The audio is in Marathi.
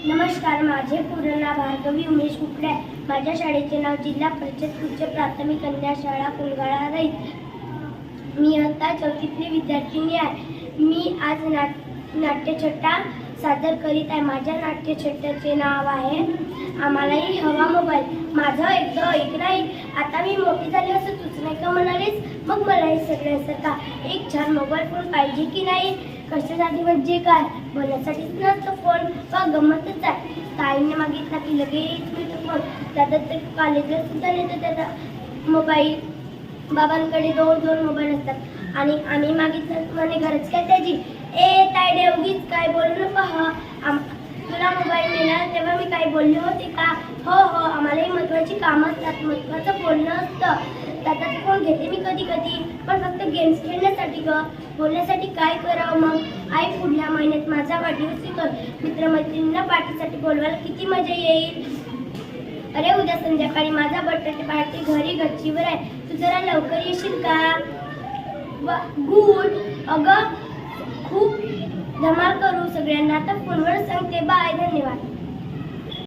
नमस्कार, माझे पूर्ण नाव भार्गवी उमेश कुकडे आहे. माझ्या शाळेचे नाव जिल्हा परिषद उच्च प्राथमिक कन्या शाळा कोलगाळा राहील. मी आता चौथीतली विद्यार्थिनी आहे. मी आज नाट्यछटा सादर करीत आहे. माझ्या नाट्यछटाचे नाव आहे आम्हालाही हवा मोबाईल. माझं एकदा ऐक नाही, आता मी मोठी झाली असं तूच नाही का म्हणालीस, मग मला हे सगळे असं का? एक छान मोबाईल फोन पाहिजे की नाही? कशासाठी म्हणजे काय? बोलण्यासाठीच नसतं फोन, पण गमतच आहे. ताईने मागितला की लगेच मी तो फोन. दादा तर कॉलेजला सुद्धा नेतो त्याचा मोबाईल. बाबांकडे दोन मोबाईल असतात आणि आम्ही मागितलं म्हणे गरज काय त्याची? ए ताई उगीच काय बोलू नका. तुला मोबाईल मिळाला तेव्हा मी काय बोलले होते का? हो आम्हालाही महत्त्वाची कामं असतात, महत्त्वाचं बोलणं असतं. त्याचा फोन घेते मी कधी कधी, पण फक्त गेम्स खेळण्यासाठी बोलण्यासाठी काय करावं मग? आई पुढल्या महिन्यात माझा वाढदिवस येतो. मित्रमैत्रिणींना पार्टीसाठी बोलवायला किती मजा येईल. अरे उद्या संध्याकाळी माझा बर्थडे पार्टी घरी गच्चीवर आहे. तू जरा लवकर येशील का? गुड. अगं खूप धमाल करू सगळ्यांना. आता फोनवर सांगते. बाय, धन्यवाद.